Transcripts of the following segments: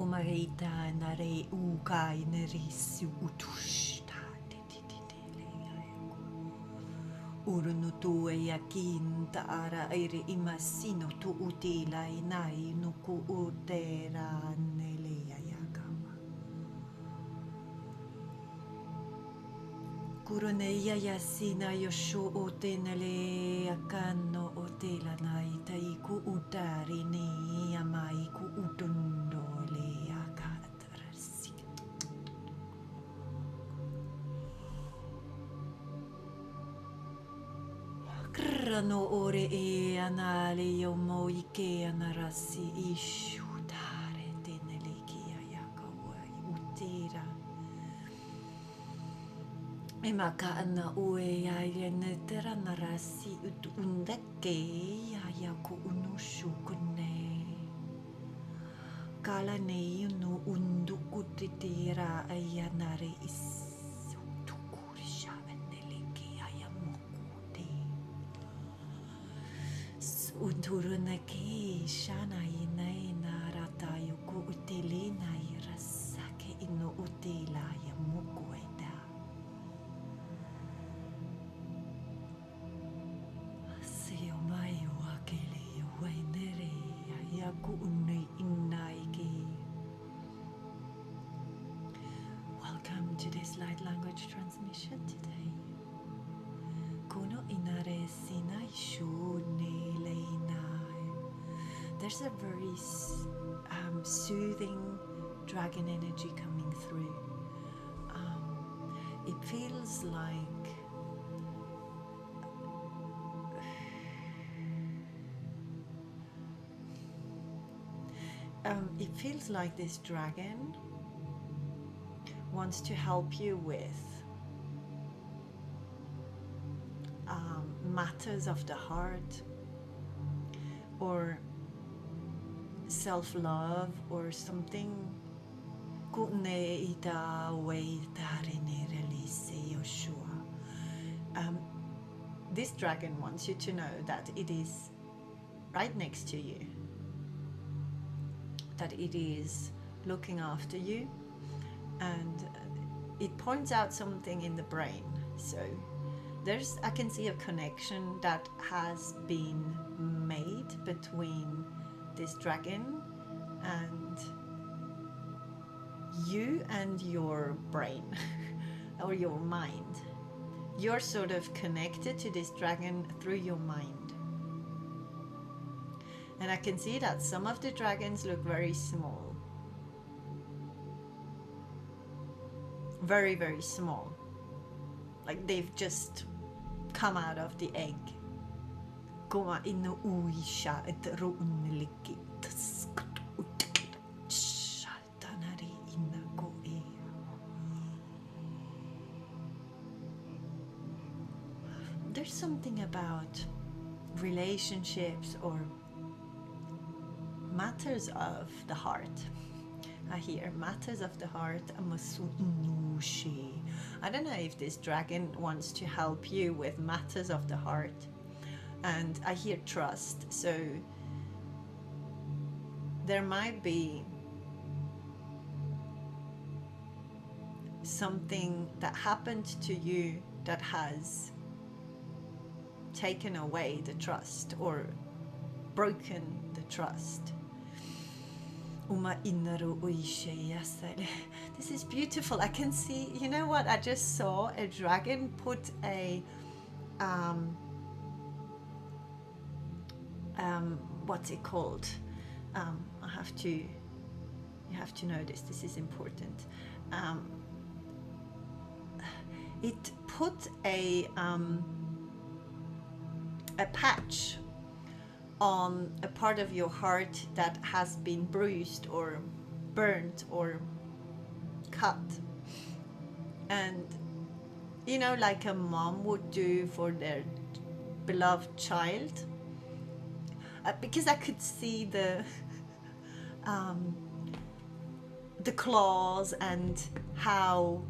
umarita nare ukai nerisu utushta urunutu e yakinta ara aire imasino tu utila inai nuku utera nelea yakama kuruneia yasina yosho otenele akano otela nai taiku utari ni amai ku utundo le akatrasi krano ore e anale yomo ike anarasi ishutare tenele kia yakawai utira Emaka ana ue ya yene tera narasi ut undake ya yaku unushu kune kala ne unu undu kutitira ayanare isu tukurisha eneleke ayamokute uturunake shana inai narata yuku utelina irasake ino utela yamukueda Welcome to this light language transmission today. Kuno inare sinai shune leinai. There's a very soothing dragon energy coming through. It feels like this dragon wants to help you with matters of the heart or self-love or something. This dragon wants you to know that it is right next to you, that it is looking after you, and it points out something in the brain. So I can see a connection that has been made between this dragon and you and your brain or your mind. You're sort of connected to this dragon through your mind. And I can see that some of the dragons look very small. Very, very small. Like they've just come out of the egg. There's something about relationships or matters of the heart. I hear matters of the heart. I don't know if this dragon wants to help you with matters of the heart. And I hear trust. So there might be something that happened to you that has taken away the trust or broken the trust. This is beautiful. I can see, you know what, I just saw a dragon put a what's it called? You have to know this is important. It put a patch on a part of your heart that has been bruised or burnt or cut, and you know, like a mom would do for their beloved child, because I could see the claws and how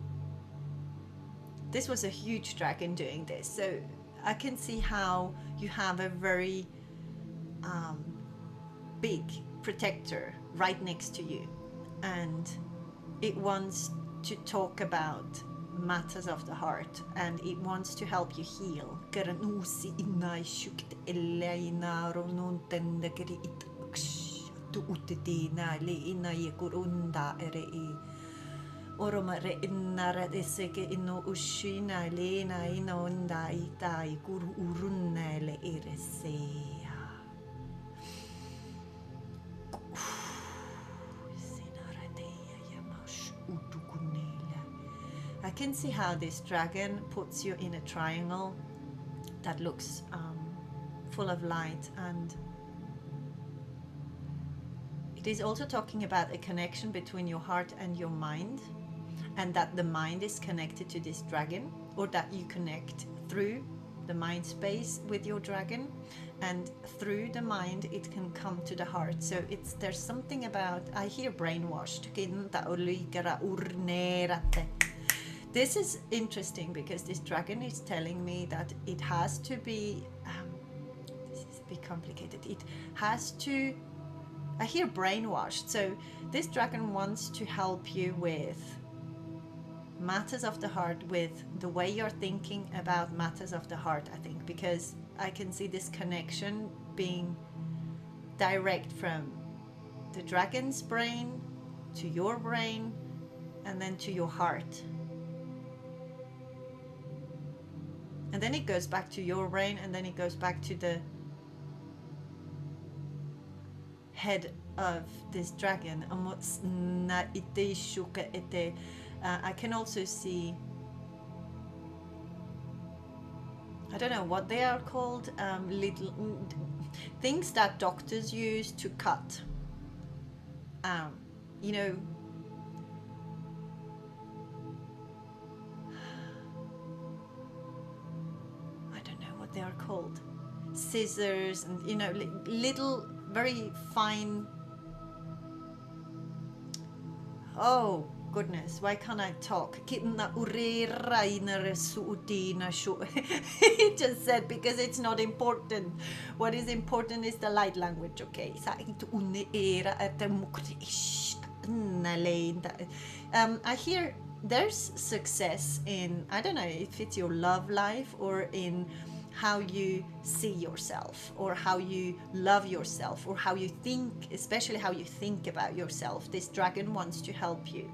this was a huge dragon doing this. So I can see how you have a very big protector right next to you, and it wants to talk about matters of the heart, and it wants to help you heal. Oroma re inara deseke ino ushina lena ino nda itai guru urunna le iresea. I can see how this dragon puts you in a triangle that looks full of light, and it is also talking about a connection between your heart and your mind, and that the mind is connected to this dragon, or that you connect through the mind space with your dragon, and through the mind it can come to the heart. So there's something about, I hear brainwashed. This is interesting because this dragon is telling me that it has to be this is a bit complicated. It has to, I hear brainwashed. So this dragon wants to help you with matters of the heart, with the way you're thinking about matters of the heart, I think, because I can see this connection being direct from the dragon's brain to your brain and then to your heart. And then it goes back to your brain, and then it goes back to the head of this dragon. I can also see, I don't know what they are called, little things that doctors use to cut. You know, I don't know what they are called. Scissors, and you know, little, very fine. Oh goodness, why can't I talk? It just said, because it's not important. What is important is the light language, okay? I hear there's success in, I don't know if it's your love life or in how you see yourself, or how you love yourself, or how you think, especially how you think about yourself. This dragon wants to help you,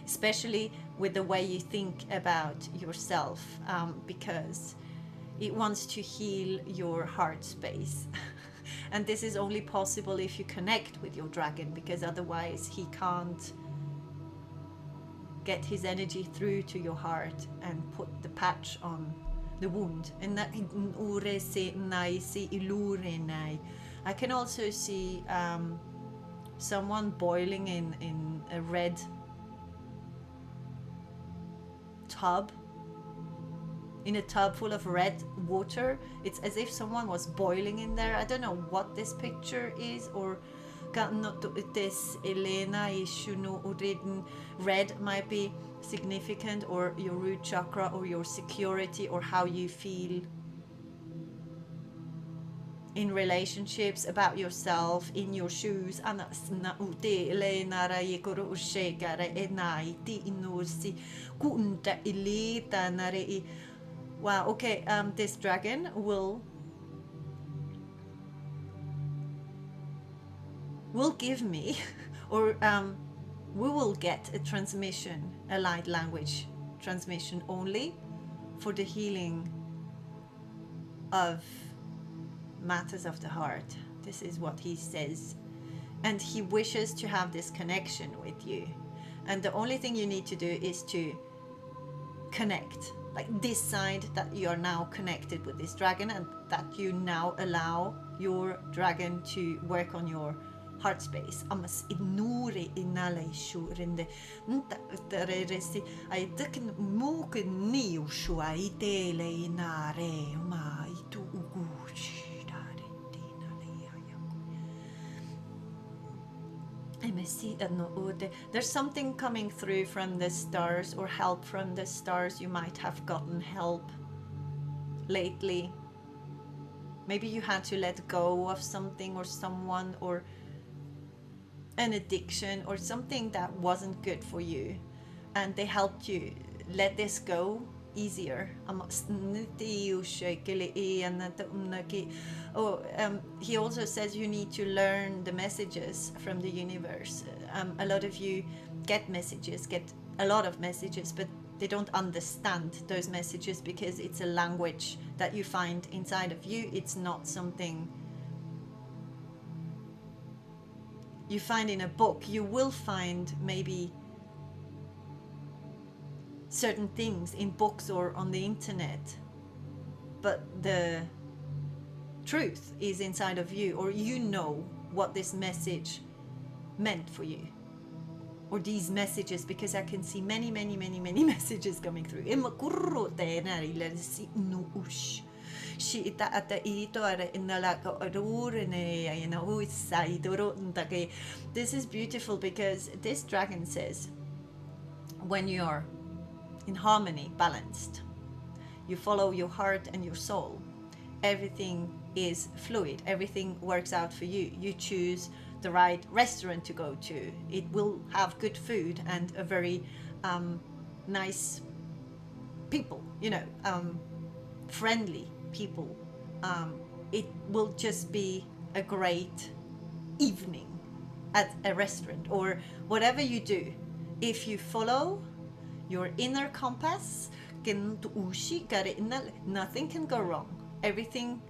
especially with the way you think about yourself, because it wants to heal your heart space. And this is only possible if you connect with your dragon, because otherwise he can't get his energy through to your heart and put the patch on the wound. And I can also see someone boiling in a red tub, in a tub full of red water. It's as if someone was boiling in there. I don't know what this picture is, or red might be significant, or your root chakra, or your security, or how you feel in relationships, about yourself, in your shoes. Wow, okay, this dragon will give me, or we will get a transmission, a light language transmission only for the healing of matters of the heart. This is what he says, and he wishes to have this connection with you, and the only thing you need to do is to connect, like decide that you are now connected with this dragon, and that you now allow your dragon to work on your heart space. Amas inuri inale shurinde ntareresi ay dekin muke niu shua itele inare ma itu ugushi dare dinale ayaku. There's something coming through from the stars, or help from the stars. You might have gotten help lately. Maybe you had to let go of something or someone, or an addiction or something that wasn't good for you, and they helped you let this go easier. He also says you need to learn the messages from the universe. A lot of you get a lot of messages, but they don't understand those messages because it's a language that you find inside of you. It's not something you find in a book. You will find maybe certain things in books or on the internet, but the truth is inside of you, or you know what this message meant for you, or these messages, because I can see many messages coming through. This is beautiful because this dragon says when you're in harmony, balanced, you follow your heart and your soul, everything is fluid, everything works out for you. You choose the right restaurant to go to, it will have good food and a very nice people, friendly people. It will just be a great evening at a restaurant or whatever you do. If you follow your inner compass, nothing can go wrong. Everything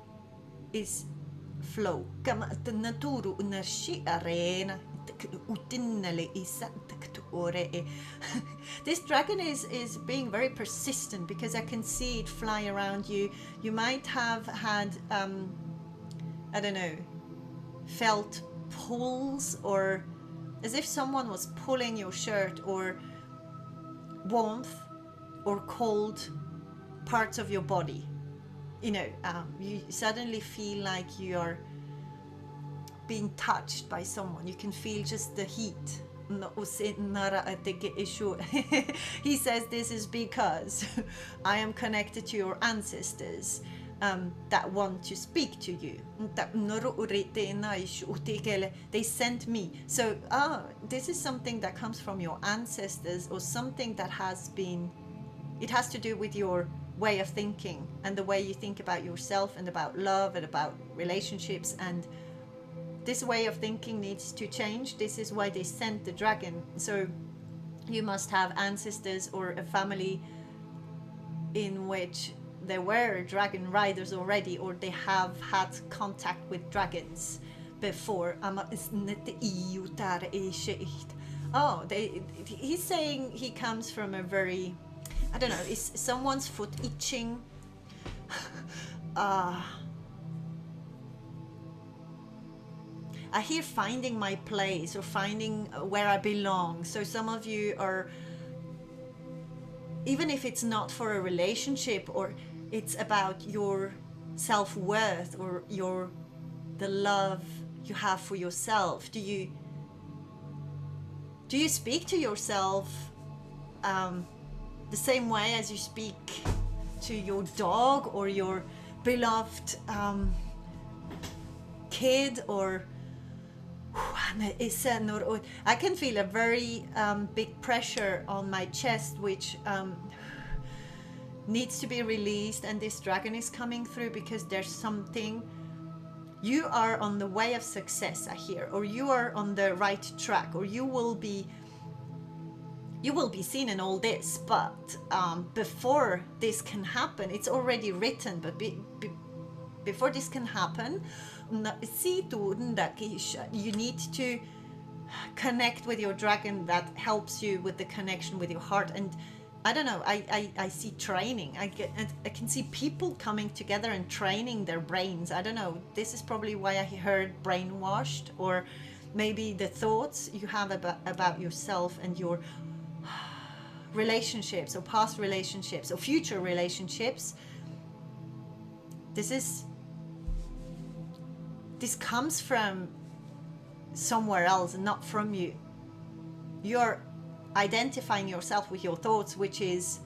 is flow. This dragon is being very persistent because I can see it fly around you. You might have had, I don't know, felt pulls, or as if someone was pulling your shirt, or warmth or cold parts of your body. You suddenly feel like you're being touched by someone. You can feel just the heat. He says this is because I am connected to your ancestors that want to speak to you. They sent me. So this is something that comes from your ancestors, or something that it has to do with your way of thinking and the way you think about yourself and about love and about relationships. And this way of thinking needs to change. This is why they sent the dragon. So you must have ancestors or a family in which there were dragon riders already, or they have had contact with dragons before. He's saying he comes from a very, I don't know, is someone's foot itching? I hear finding my place or finding where I belong. So some of you are, even if it's not for a relationship, or it's about your self-worth or the love you have for yourself. Do you speak to yourself the same way as you speak to your dog or your beloved kid? Or I can feel a very big pressure on my chest, which needs to be released, and this dragon is coming through because there's something. You are on the way of success, I hear, or you are on the right track, or you will be seen in all this. But before this can happen, it's already written, but before this can happen, you need to connect with your dragon that helps you with the connection with your heart. And I don't know, I see training. I can see people coming together and training their brains. I don't know, this is probably why I heard brainwashed, or maybe the thoughts you have about yourself and your relationships, or past relationships, or future relationships. This comes from somewhere else and not from you. You're identifying yourself with your thoughts, which is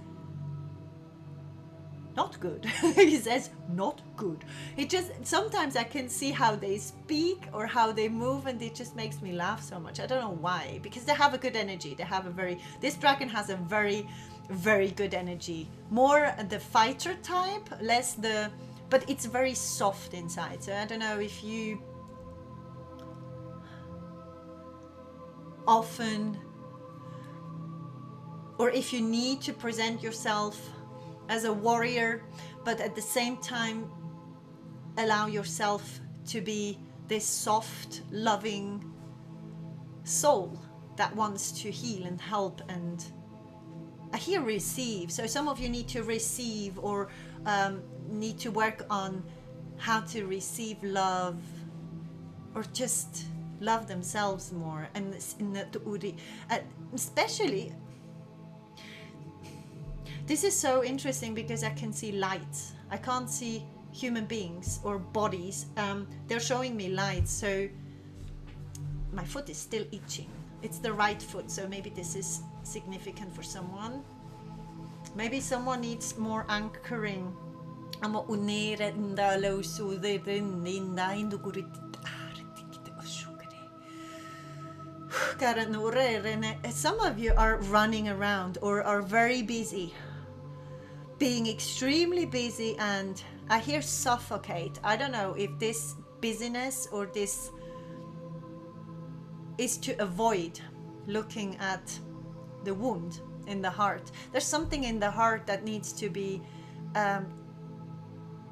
not good. He says not good. It just, sometimes I can see how they speak or how they move, and it just makes me laugh so much. I don't know why, because they have a good energy. They have a very, this dragon has a very, very good energy. More the fighter type, less the, but it's very soft inside. So I don't know if you often, or if you need to present yourself as a warrior, but at the same time allow yourself to be this soft, loving soul that wants to heal and help. And I hear receive. So some of you need to receive, or need to work on how to receive love, or just love themselves more. And especially, this is so interesting because I can see lights. I can't see human beings or bodies. They're showing me lights. So my foot is still itching. It's the right foot. So maybe this is significant for someone. Maybe someone needs more anchoring. Some of you are running around or are very busy, being extremely busy, and I hear suffocate. I don't know if this busyness or this is to avoid looking at the wound in the heart. There's something in the heart that needs to be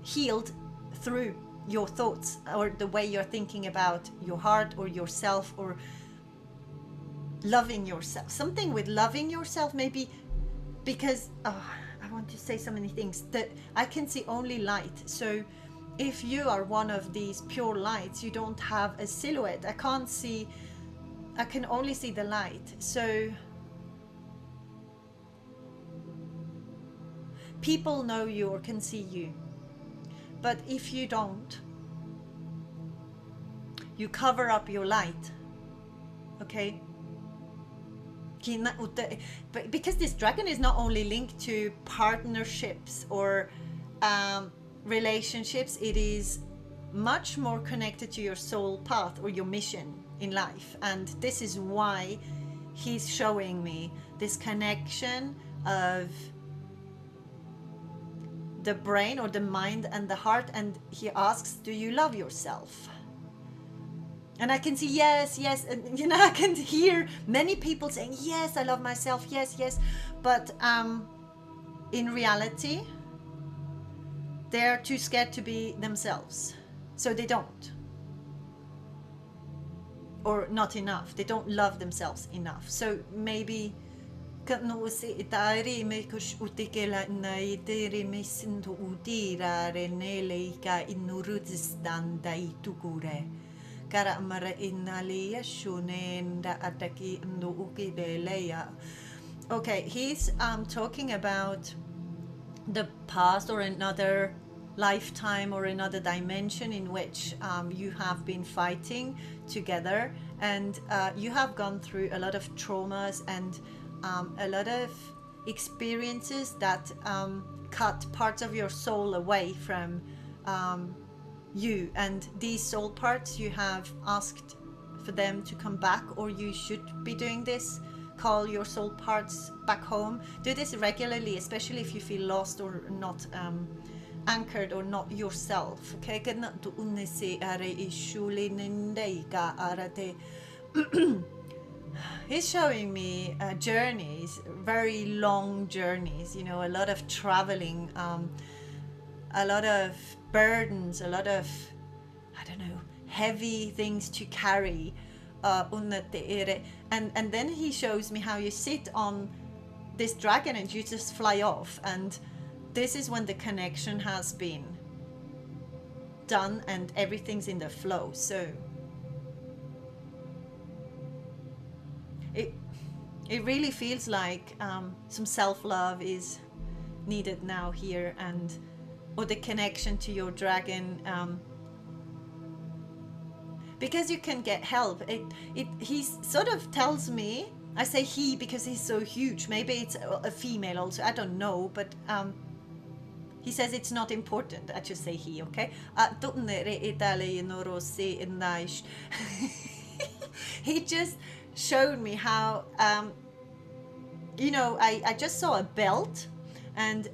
healed through your thoughts, or the way you're thinking about your heart or yourself, or loving yourself. Something with loving yourself, maybe, because I want to say so many things that I can see only light. So if you are one of these pure lights, you don't have a silhouette. I can't see, I can only see the light. So people know you or can see you, but if you don't, you cover up your light. Okay? Because this dragon is not only linked to partnerships or relationships, it is much more connected to your soul path or your mission in life. And this is why he's showing me this connection of the brain or the mind and the heart. And he asks, do you love yourself? And I can see yes, yes, and you know, I can hear many people saying, yes, I love myself, yes, yes. But in reality, they're too scared to be themselves. So they don't. Or not enough. They don't love themselves enough. So maybe okay, he's talking about the past or another lifetime or another dimension in which you have been fighting together, and you have gone through a lot of traumas and a lot of experiences that cut parts of your soul away from you, and these soul parts, you have asked for them to come back, or you should be doing this. Call your soul parts back home. Do this regularly, especially if you feel lost or not anchored or not yourself. Okay, he's showing me journeys, very long journeys, you know, a lot of traveling, a lot of burdens, a lot of, I don't know, heavy things to carry. And then he shows me how you sit on this dragon and you just fly off, and this is when the connection has been done and everything's in the flow. So it really feels like some self-love is needed now here, and or the connection to your dragon, because you can get help. He sort of tells me, I say he because he's so huge, maybe it's a female also, I don't know, but He says it's not important. I just say he, okay? He just showed me how, I just saw a belt, and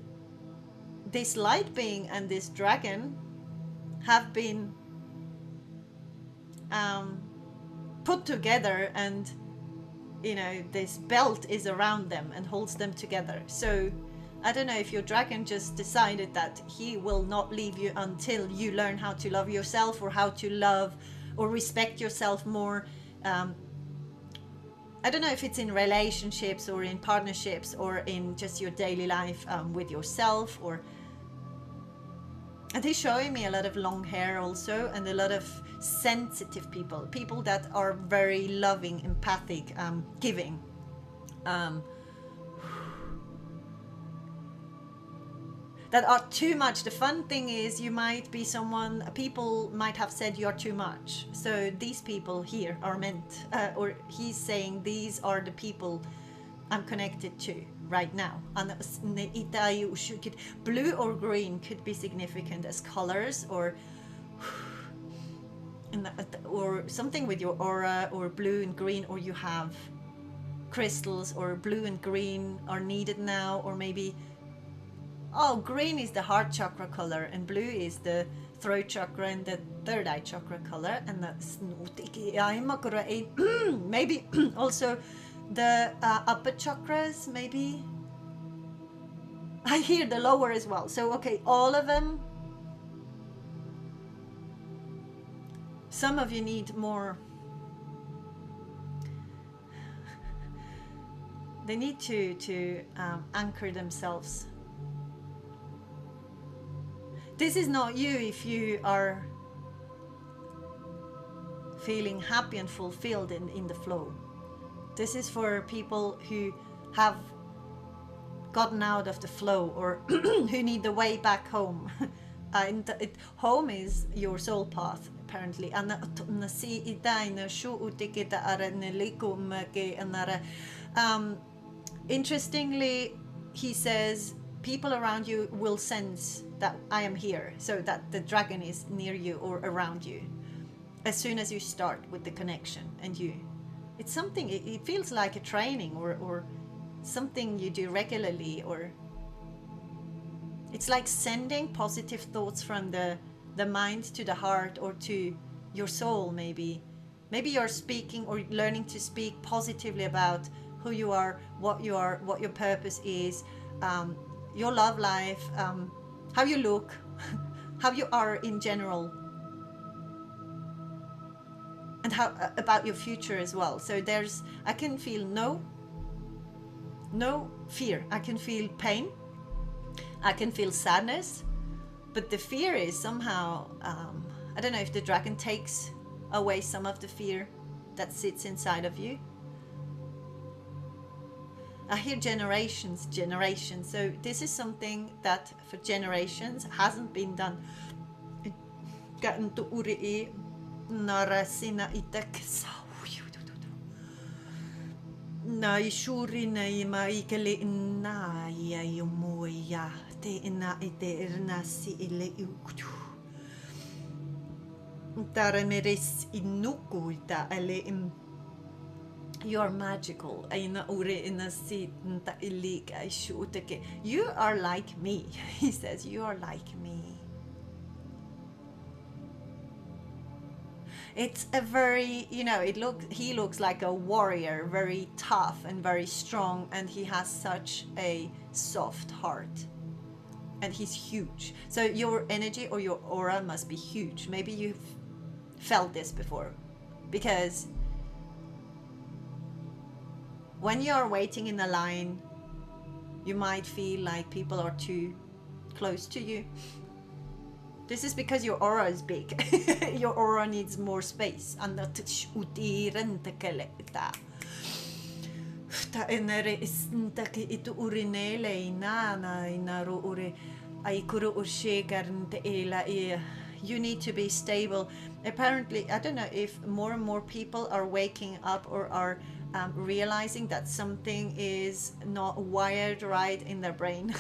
this light being and this dragon have been put together, and this belt is around them and holds them together. So I don't know if your dragon just decided that he will not leave you until you learn how to love yourself, or how to love or respect yourself more. I don't know if it's in relationships or in partnerships or in just your daily life with yourself. And he's showing me a lot of long hair also, and a lot of sensitive people that are very loving, empathic, giving. That are too much. The fun thing is, you might be people might have said you're too much. So these people here are meant, or he's saying these are the people I'm connected to right now. And blue or green could be significant as colors, or something with your aura, or blue and green, or you have crystals, or blue and green are needed now, or maybe green is the heart chakra color, and blue is the throat chakra and the third eye chakra color, and that's maybe also the upper chakras, maybe. I hear the lower as well. So okay, all of them. Some of you need more. They need to anchor themselves. This is not you if you are feeling happy and fulfilled in the flow. This is for people who have gotten out of the flow, or who need the way back home. Home is your soul path, apparently. Interestingly, he says people around you will sense that I am here, so that the dragon is near you or around you as soon as you start with the connection. And it's something, it feels like a training, or something you do regularly, or it's like sending positive thoughts from the mind to the heart, or to your soul. Maybe you're speaking or learning to speak positively about who you are, what your purpose is, your love life, how you look, how you are in general, and how about your future as well. So I can feel no fear. I can feel pain. I can feel sadness, but the fear is somehow, I don't know if the dragon takes away some of the fear that sits inside of you. I hear generations. So this is something that for generations hasn't been done. You are magical. You are like me. He says, you are like me. It's a very, he looks like a warrior, very tough and very strong, and he has such a soft heart. And he's huge. So your energy or your aura must be huge. Maybe you've felt this before, because when you are waiting in a line, you might feel like people are too close to you. This is because your aura is big. Your aura needs more space. You need to be stable. Apparently, I don't know if more and more people are waking up or are realizing that something is not wired right in their brain.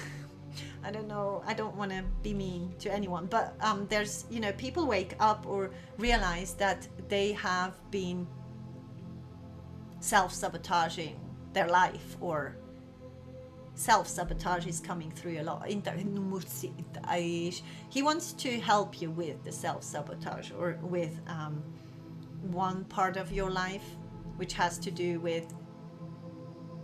I don't know, I don't want to be mean to anyone, but there's, you know, people wake up or realize that they have been self-sabotaging their life, or self-sabotage is coming through a lot. He wants to help you with the self-sabotage, or with one part of your life, which has to do with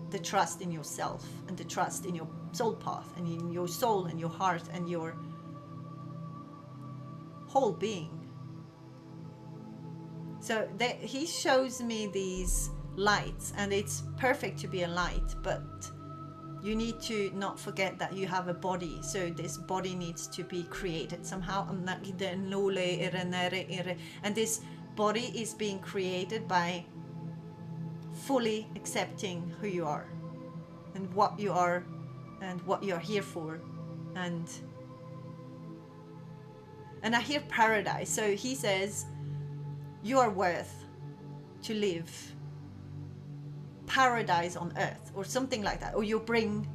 the trust in yourself and the trust in your soul path and in your soul and your heart and your whole being. So he shows me these lights, and it's perfect to be a light, but you need to not forget that you have a body. So this body needs to be created somehow. And this body is being created by fully accepting who you are and what you are and what you're here for. And I hear paradise. So he says you are worth to live paradise on earth, or something like that, or you bring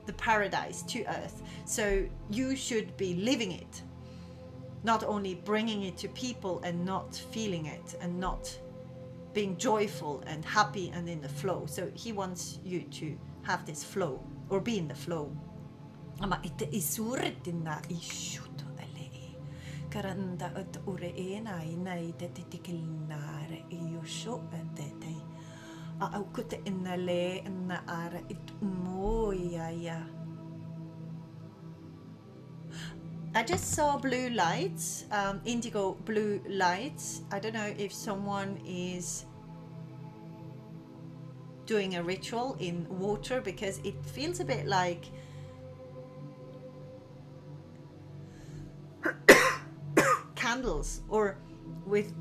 the paradise to earth. So you should be living it, not only bringing it to people and not feeling it and not being joyful and happy and in the flow. So he wants you to have this flow, or be in the flow. Karanda ut ure ena inai te tikilnare iusho te au kute inale na ara it moya. I just saw blue lights, indigo blue lights. I don't know if someone is doing a ritual in water, because it feels a bit like candles, or with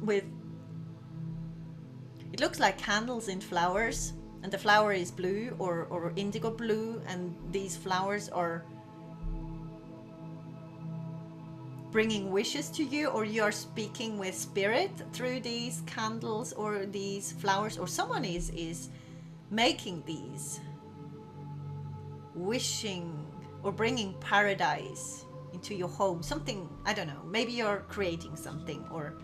it looks like candles in flowers, and the flower is blue or indigo blue, and these flowers are bringing wishes to you, or you are speaking with spirit through these candles or these flowers, or someone is making these, wishing or bringing paradise into your home. Something, I don't know, maybe you're creating something, or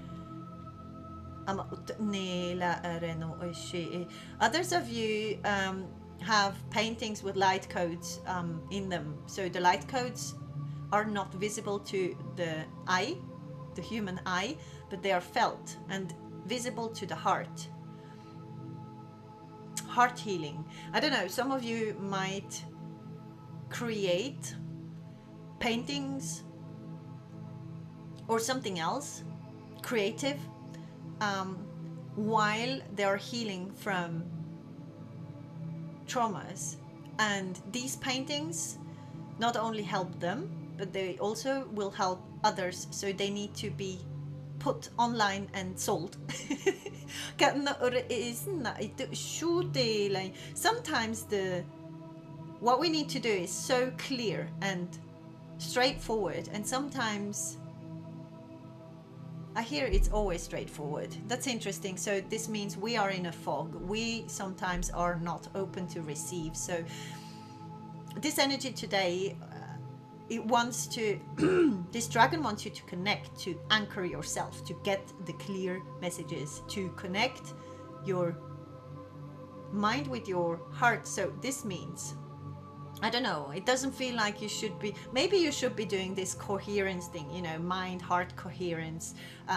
others of you have paintings with light codes in them. So the light codes are not visible to the eye, the human eye, but they are felt and visible to the heart. Heart healing. I don't know, some of you might create paintings or something else creative while they're healing from traumas, and these paintings not only help them, but they also will help others, so they need to be put online and sold. Sometimes what we need to do is so clear and straightforward, and sometimes I hear it's always straightforward. That's interesting. So this means we are in a fog. We sometimes are not open to receive. So this energy today, it wants to this dragon wants you to connect, to anchor yourself, to get the clear messages, to connect your mind with your heart. So this means, I don't know, it doesn't feel like you should be, maybe you should be doing this coherence thing, you know, mind heart coherence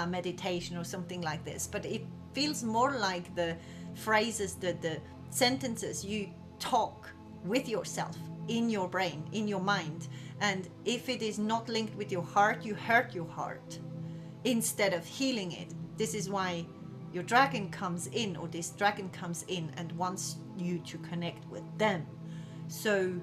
meditation or something like this, but it feels more like the phrases, the sentences you talk with yourself in your brain, in your mind. And if it is not linked with your heart, you hurt your heart instead of healing it. This is why your dragon comes in, or this dragon comes in and wants you to connect with them. So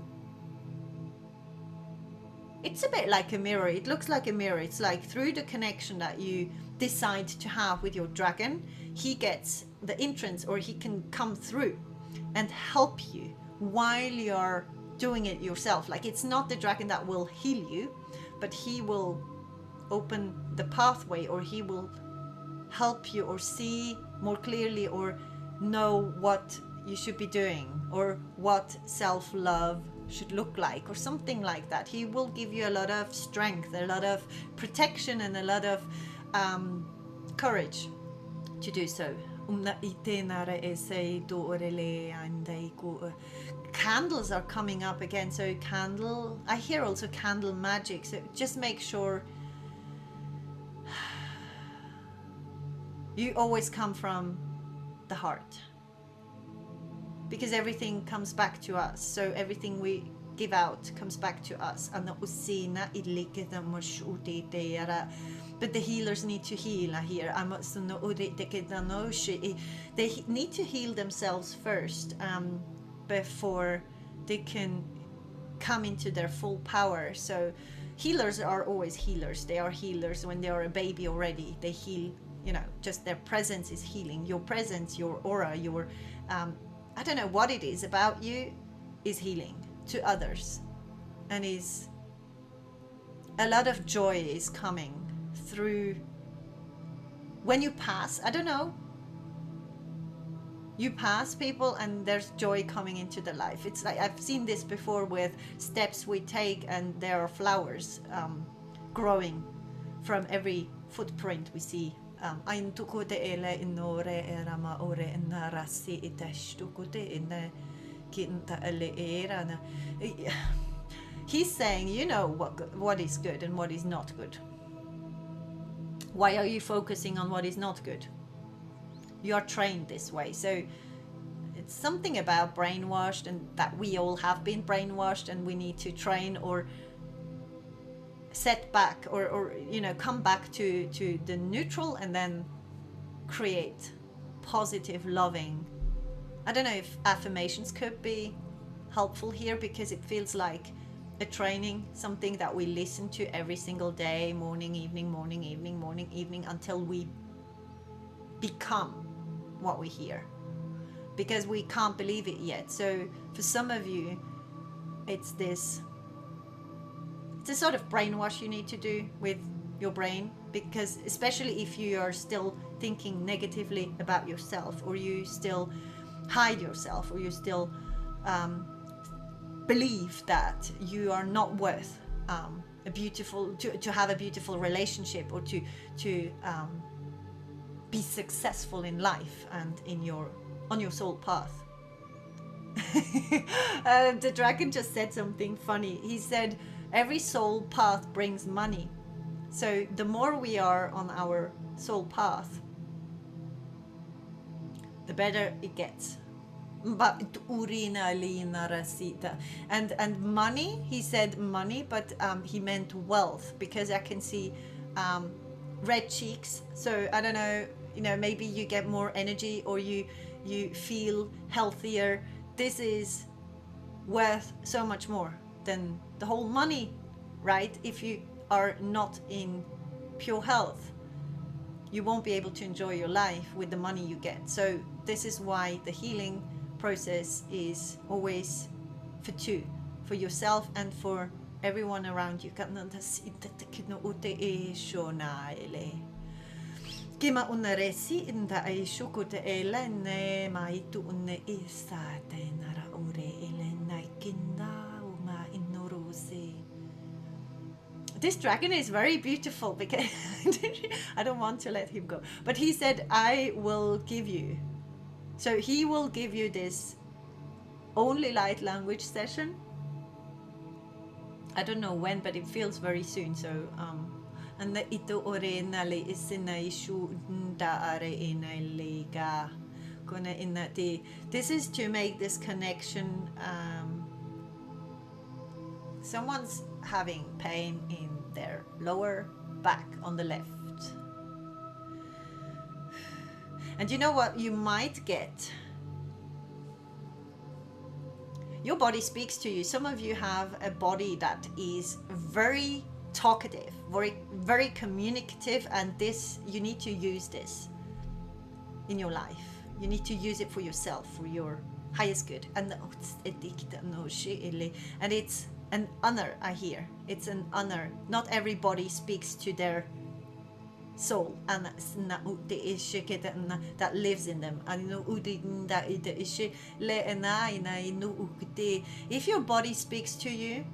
it's a bit like a mirror. It looks like a mirror. It's like through the connection that you decide to have with your dragon, he gets the entrance, or he can come through and help you while you're doing it yourself. Like, it's not the dragon that will heal you, but he will open the pathway, or he will help you, or see more clearly, or know what you should be doing, or what self-love should look like, or something like that. He will give you a lot of strength, a lot of protection, and a lot of courage to do so. Candles are coming up again, so candle, I hear also candle magic, so just make sure you always come from the heart, because everything comes back to us. So everything we give out comes back to us. But the healers need to heal here. They need to heal themselves first before they can come into their full power. So healers are always healers. They are healers when they are a baby already. They heal, just their presence is healing. Your presence, your aura, your I don't know what it is about you, is healing to others, and is a lot of joy is coming through when you pass. I don't know, you pass people and there's joy coming into the life. It's like I've seen this before with steps we take, and there are flowers growing from every footprint we see. He's saying, you know what is good and what is not good. Why are you focusing on what is not good? You are trained this way. So it's something about brainwashed, and that we all have been brainwashed, and we need to train or set back or come back to the neutral, and then create positive, loving. I don't know if affirmations could be helpful here, because it feels like a training, something that we listen to every single day, morning, evening, morning, evening, morning, evening, until we become what we hear, because we can't believe it yet. So for some of you, it's a sort of brainwash you need to do with your brain, because especially if you are still thinking negatively about yourself, or you still hide yourself, or you still believe that you are not worth to have a beautiful relationship, or to be successful in life and on your soul path. The dragon just said something funny. He said every soul path brings money. So the more we are on our soul path, the better it gets. And money, he said money, but he meant wealth, because I can see red cheeks. So I don't know, maybe you get more energy, or you feel healthier. This is worth so much more than the whole money, right? If you are not in pure health, you won't be able to enjoy your life with the money you get. So this is why the healing process is always for two, for yourself and for everyone around you. Kima unaresi inda ay shukute ele ne maitu unne isate nara ure ele naikinda uma inorose. This dragon is very beautiful, because I don't want to let him go. But he said, I will give you. So he will give you this only light language session. I don't know when, but it feels very soon. So and the ito orenale isina ishu nda are inalega kona inati. This is to make this connection. Someone's having pain in their lower back on the left. And you know what you might get? Your body speaks to you. Some of you have a body that is very talkative, very, very communicative, and this, you need to use this in your life. You need to use it for yourself, for your highest good. And it's an honor, I hear. It's an honor. Not everybody speaks to their soul and that lives in them. If your body speaks to you,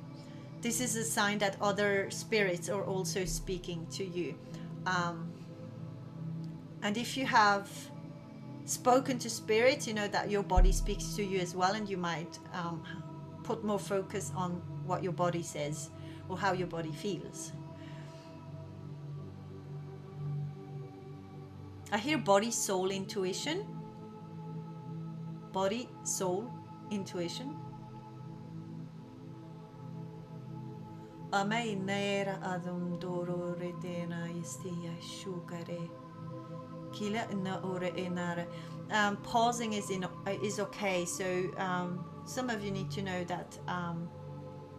this is a sign that other spirits are also speaking to you. And if you have spoken to spirits, you know that your body speaks to you as well, and you might put more focus on what your body says or how your body feels. I hear body, soul, intuition. Body, soul, intuition. Pausing is okay. So some of you need to know that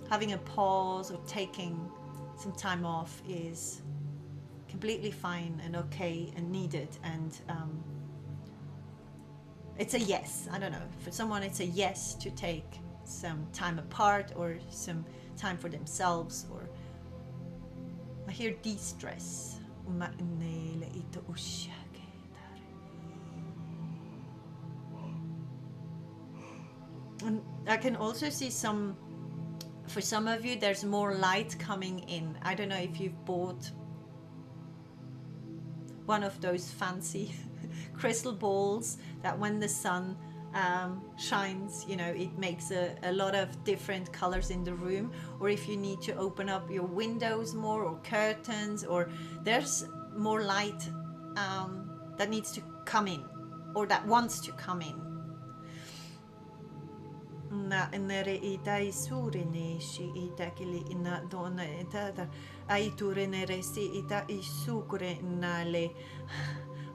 having a pause or taking some time off is completely fine and okay and needed, and it's a yes. I don't know, for someone it's a yes to take some time apart or some time for themselves. Or I hear de-stress. And I can also see for some of you there's more light coming in. I don't know if you've bought one of those fancy crystal balls that when the sun shines, you know, it makes a lot of different colors in the room. Or if you need to open up your windows more, or curtains, or there's more light that needs to come in, or that wants to come in.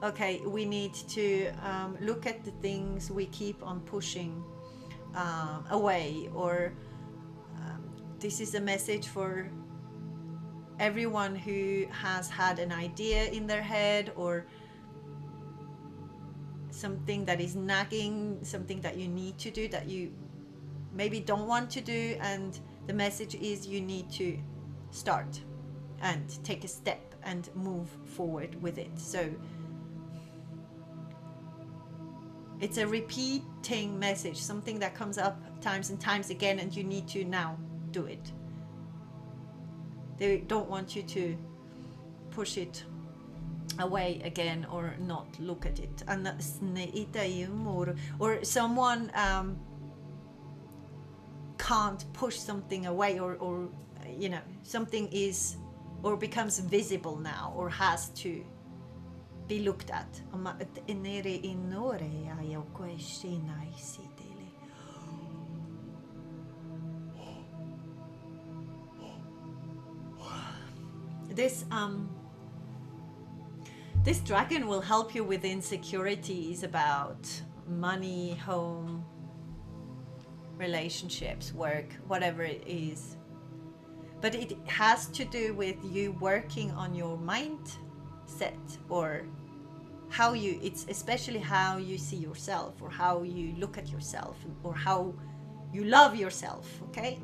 Okay, we need to look at the things we keep on pushing away. Or this is a message for everyone who has had an idea in their head, or something that is nagging, something that you need to do that you maybe don't want to do, and the message is you need to start and take a step and move forward with it. So it's a repeating message, something that comes up times and times again, and you need to now do it. They don't want you to push it away again or not look at it. Or someone can't push something away, or you know, something is or becomes visible now, or has to be looked at. This dragon will help you with insecurities about money, home, relationships, work, whatever it is. But it has to do with you working on your mindset, or how you, it's especially how you see yourself, or how you look at yourself, or how you love yourself. Okay?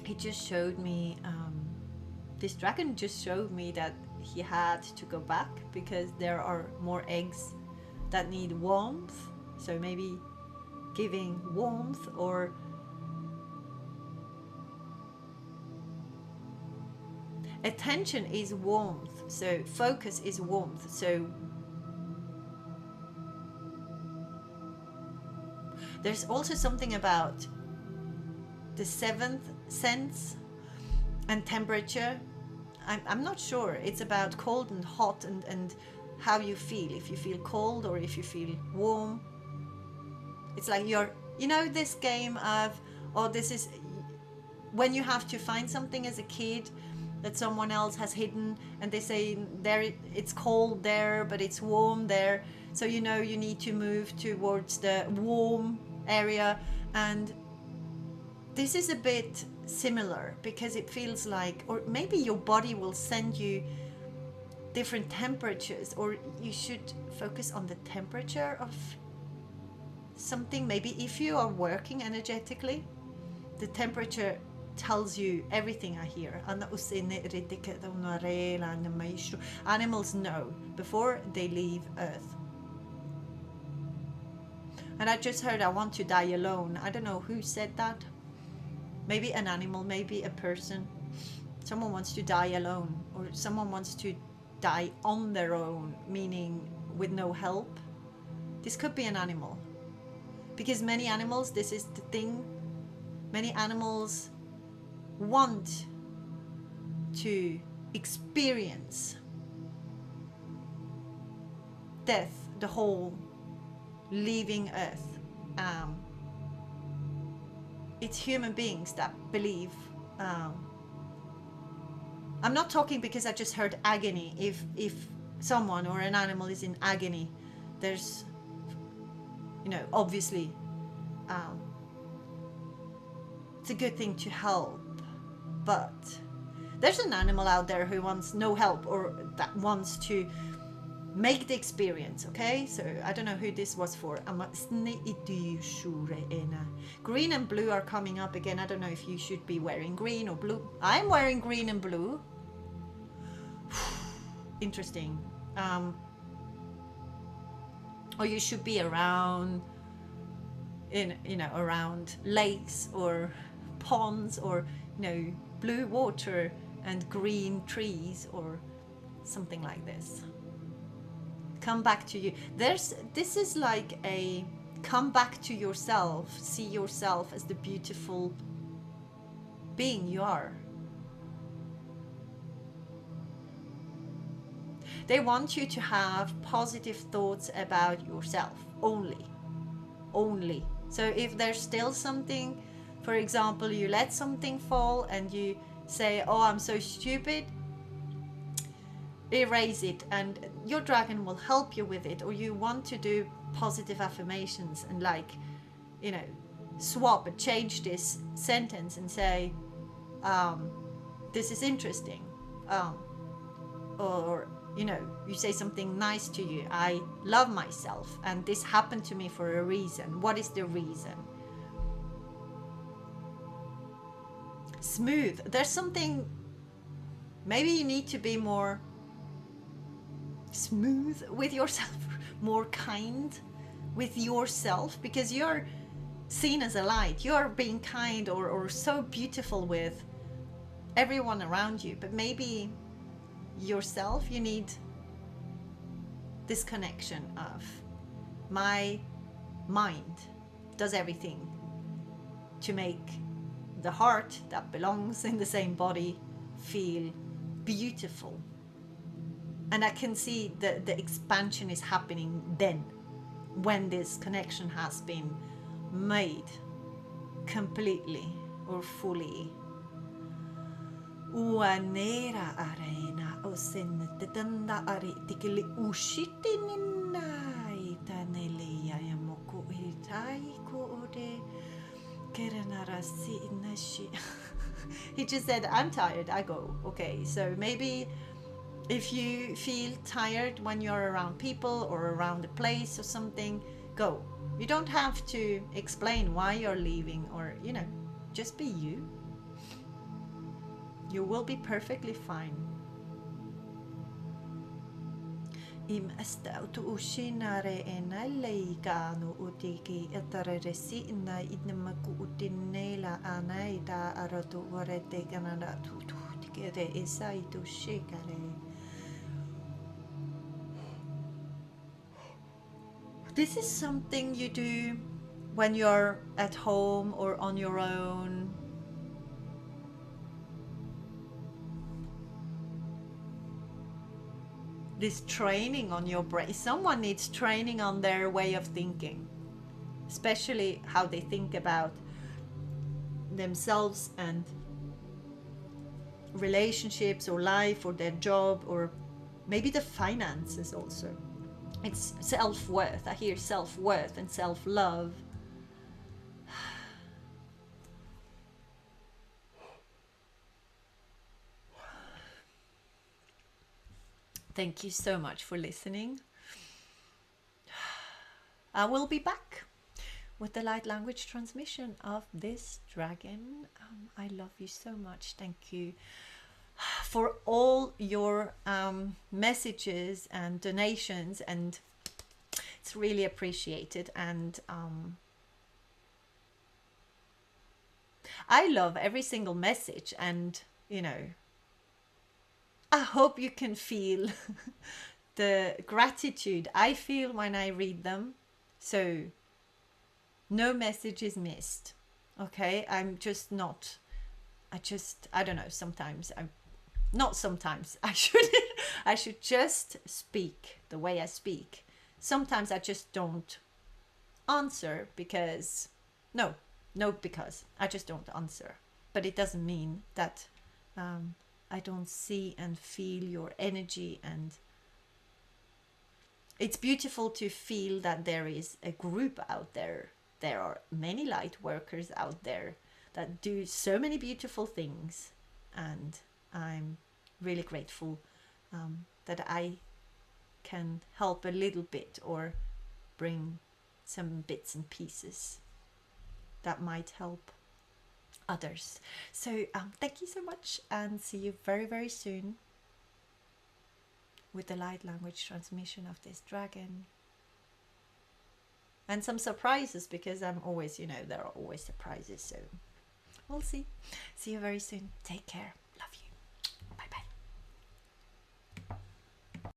He just showed me, this dragon just showed me that he had to go back because there are more eggs that need warmth. So maybe giving warmth, or attention is warmth, so focus is warmth. So there's also something about the seventh sense and temperature. I'm not sure. It's about cold and hot, and how you feel. If you feel cold or if you feel warm. It's like you're, you know, this game of, oh, this is when you have to find something as a kid that someone else has hidden, and they say there it's cold there but it's warm there, so you know you need to move towards the warm area. And this is a bit similar, because it feels like, or maybe your body will send you different temperatures, or you should focus on the temperature of something. Maybe if you are working energetically, the temperature tells you everything. I hear animals know before they leave Earth. And I just heard, I want to die alone. I don't know who said that. Maybe an animal, maybe a person. Someone wants to die alone, or someone wants to die on their own, meaning with no help. This could be an animal, because many animals, this is the thing, many animals want to experience death, the whole leaving Earth. It's human beings that believe. I'm not talking because I just heard agony. If someone or an animal is in agony, there's, obviously, it's a good thing to help. But there's an animal out there who wants no help, or that wants to make the experience. Okay, so I don't know who this was for. Green and blue are coming up again. I don't know if you should be wearing green or blue. I'm wearing green and blue. Interesting. Or you should be around around lakes or ponds, or blue water and green trees, or something like this. Come back to you. This is like a come back to yourself. See yourself as the beautiful being you are. They want you to have positive thoughts about yourself only. So if there's still something, for example, you let something fall and you say, oh, I'm so stupid, erase it, and your dragon will help you with it. Or you want to do positive affirmations and swap and change this sentence and say, this is interesting, or you say something nice to you. I love myself, and this happened to me for a reason. What is the reason? Smooth. There's something, maybe you need to be more smooth with yourself, more kind with yourself, because you're seen as a light. You're being kind or so beautiful with everyone around you, but maybe yourself, you need this connection of, my mind does everything to make the heart that belongs in the same body feel beautiful. And I can see the expansion is happening then, when this connection has been made completely or fully. Uanera arena osen tetanda ari tikili ushitinina itanelia yamoku itai koode kerenarasi inashi. He just said, I'm tired, I go. Okay, so maybe if you feel tired when you're around people or around a place or something, go. You don't have to explain why you're leaving, or just be you. You will be perfectly fine. Im estautu ushinare enalei kanu utiki ataresi ina idnamaku utinela anaida aratu warete ganana tutu tikere esaitu shikare. This is something you do when you're at home or on your own. This training on your brain. Someone needs training on their way of thinking, especially how they think about themselves and relationships or life or their job, or maybe the finances also. It's self-worth. I hear self-worth and self-love. Thank you so much for listening. I will be back with the light language transmission of this dragon. I love you so much. Thank you for all your messages and donations, and it's really appreciated. And I love every single message, and you know, I hope you can feel the gratitude I feel when I read them. So no message is missed. Okay, I'm just not, I don't know, sometimes I'm not, sometimes I should just speak the way I speak. Sometimes I just don't answer because because I just don't answer. But it doesn't mean that I don't see and feel your energy, and it's beautiful to feel that there is a group out there. There are many light workers out there that do so many beautiful things, and I'm really grateful that I can help a little bit or bring some bits and pieces that might help others. So thank you so much, and see you very, very soon with the light language transmission of this dragon. And some surprises, because I'm always, there are always surprises. So we'll see. See you very soon. Take care.